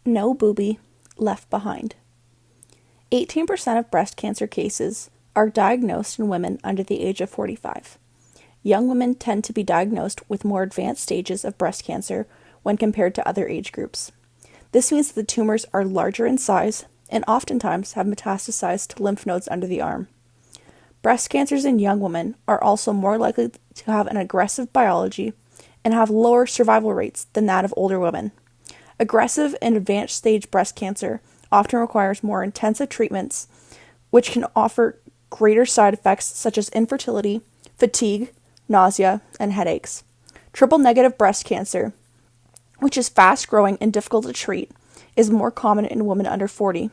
No booby left behind. 18% of breast cancer cases are diagnosed in women under the age of 45. Young women tend to be diagnosed with more advanced stages of breast cancer when compared to other age groups. This means that the tumors are larger in size and oftentimes have metastasized to lymph nodes under the arm. Breast cancers in young women are also more likely to have an aggressive biology and have lower survival rates than that of older women. Aggressive and advanced stage breast cancer often requires more intensive treatments, which can offer greater side effects such as infertility, fatigue, nausea, and headaches. Triple-negative breast cancer, which is fast-growing and difficult to treat, is more common in women under 40.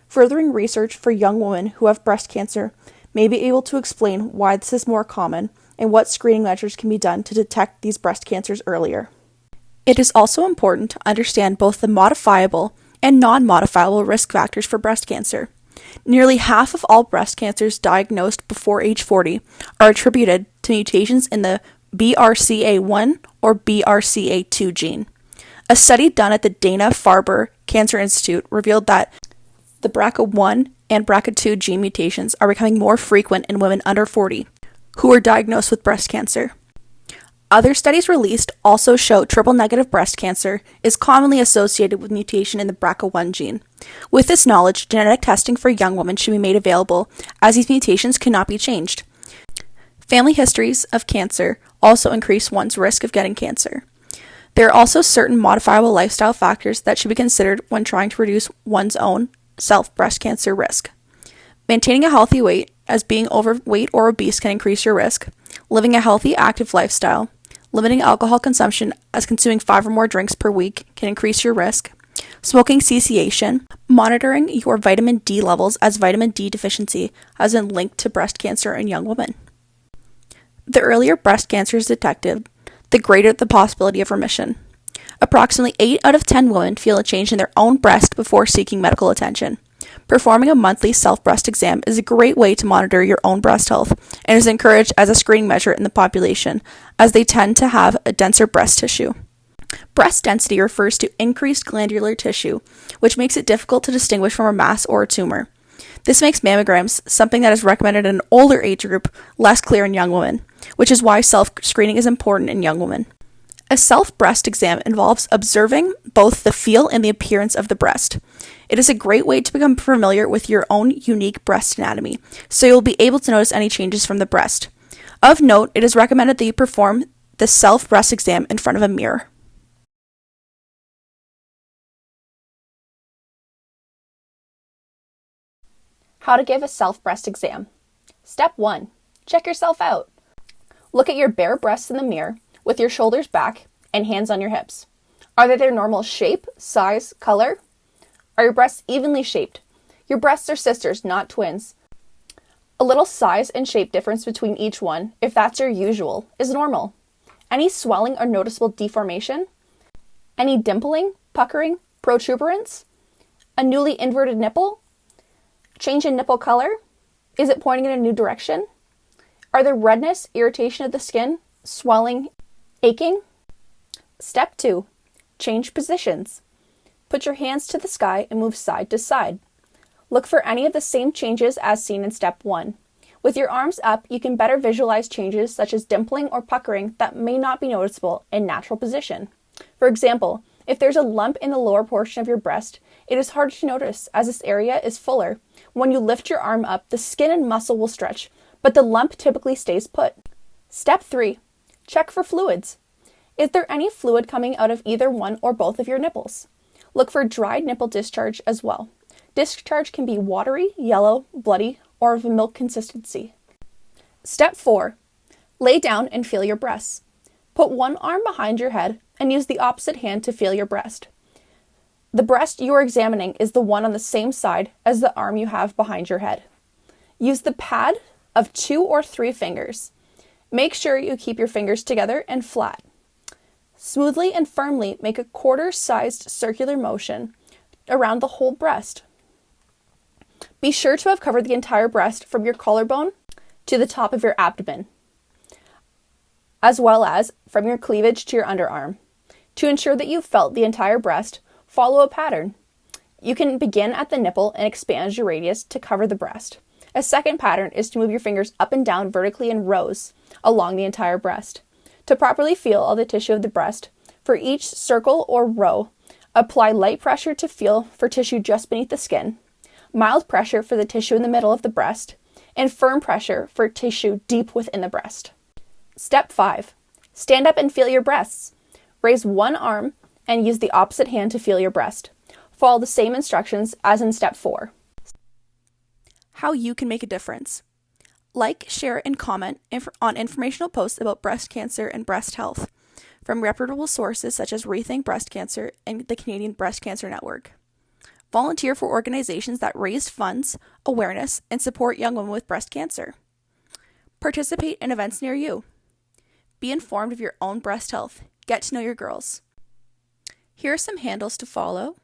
Furthering research for young women who have breast cancer may be able to explain why this is more common and what screening measures can be done to detect these breast cancers earlier. It is also important to understand both the modifiable and non-modifiable risk factors for breast cancer. Nearly half of all breast cancers diagnosed before age 40 are attributed to mutations in the BRCA1 or BRCA2 gene. A study done at the Dana-Farber Cancer Institute revealed that the BRCA1 and BRCA2 gene mutations are becoming more frequent in women under 40 who are diagnosed with breast cancer. Other studies released also show triple-negative breast cancer is commonly associated with mutation in the BRCA1 gene. With this knowledge, genetic testing for young women should be made available, as these mutations cannot be changed. Family histories of cancer also increase one's risk of getting cancer. There are also certain modifiable lifestyle factors that should be considered when trying to reduce one's own self-breast cancer risk. Maintaining a healthy weight, as being overweight or obese can increase your risk. Living a healthy, active lifestyle. Limiting alcohol consumption, as consuming 5 or more drinks per week can increase your risk. Smoking cessation. Monitoring your vitamin D levels, as vitamin D deficiency has been linked to breast cancer in young women. The earlier breast cancer is detected, the greater the possibility of remission. Approximately 8 out of 10 women feel a change in their own breast before seeking medical attention. Performing a monthly self-breast exam is a great way to monitor your own breast health and is encouraged as a screening measure in the population, as they tend to have a denser breast tissue. Breast density refers to increased glandular tissue, which makes it difficult to distinguish from a mass or a tumor. This makes mammograms, something that is recommended in an older age group, less clear in young women, which is why self-screening is important in young women. A self-breast exam involves observing both the feel and the appearance of the breast. It is a great way to become familiar with your own unique breast anatomy, so you'll be able to notice any changes from the breast. Of note, it is recommended that you perform the self-breast exam in front of a mirror. How to give a self-breast exam. Step 1. Check yourself out. Look at your bare breasts in the mirror with your shoulders back and hands on your hips. Are they their normal shape, size, color? Are your breasts evenly shaped? Your breasts are sisters, not twins. A little size and shape difference between each one, if that's your usual, is normal. Any swelling or noticeable deformation? Any dimpling, puckering, protuberance? A newly inverted nipple? Change in nipple color? Is it pointing in a new direction? Are there redness, irritation of the skin, swelling, aching? Step 2. Change positions. Put your hands to the sky and move side to side. Look for any of the same changes as seen in step 1. With your arms up, you can better visualize changes such as dimpling or puckering that may not be noticeable in natural position. For example, if there's a lump in the lower portion of your breast, it is hard to notice as this area is fuller. When you lift your arm up, the skin and muscle will stretch, but the lump typically stays put. Step 3. Check for fluids. Is there any fluid coming out of either one or both of your nipples? Look for dried nipple discharge as well. Discharge can be watery, yellow, bloody, or of a milk consistency. Step 4. Lay down and feel your breasts. Put one arm behind your head and use the opposite hand to feel your breast. The breast you are examining is the one on the same side as the arm you have behind your head. Use the pad of 2 or 3 fingers. Make sure you keep your fingers together and flat. Smoothly and firmly make a quarter-sized circular motion around the whole breast. Be sure to have covered the entire breast from your collarbone to the top of your abdomen, as well as from your cleavage to your underarm. To ensure that you've felt the entire breast, Follow a pattern. You can begin at the nipple and expand your radius to cover the breast. A second pattern is to move your fingers up and down vertically in rows along the entire breast. To properly feel all the tissue of the breast, for each circle or row, apply light pressure to feel for tissue just beneath the skin, mild pressure for the tissue in the middle of the breast, and firm pressure for tissue deep within the breast. Step 5. Stand up and feel your breasts. Raise one arm and use the opposite hand to feel your breast. Follow the same instructions as in Step 4. How you can make a difference. Like, share, and comment on informational posts about breast cancer and breast health from reputable sources such as Rethink Breast Cancer and the Canadian Breast Cancer Network. Volunteer for organizations that raise funds, awareness, and support young women with breast cancer. Participate in events near you. Be informed of your own breast health. Get to know your girls. Here are some handles to follow.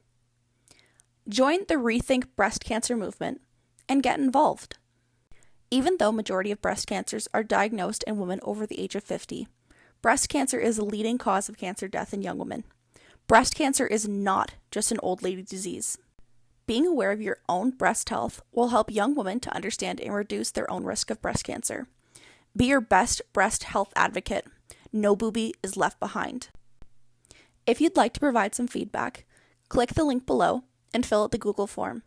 Join the Rethink Breast Cancer movement and get involved. Even though majority of breast cancers are diagnosed in women over the age of 50, breast cancer is the leading cause of cancer death in young women. Breast cancer is not just an old lady disease. Being aware of your own breast health will help young women to understand and reduce their own risk of breast cancer. Be your best breast health advocate. No booby is left behind. If you'd like to provide some feedback, click the link below and fill out the Google form.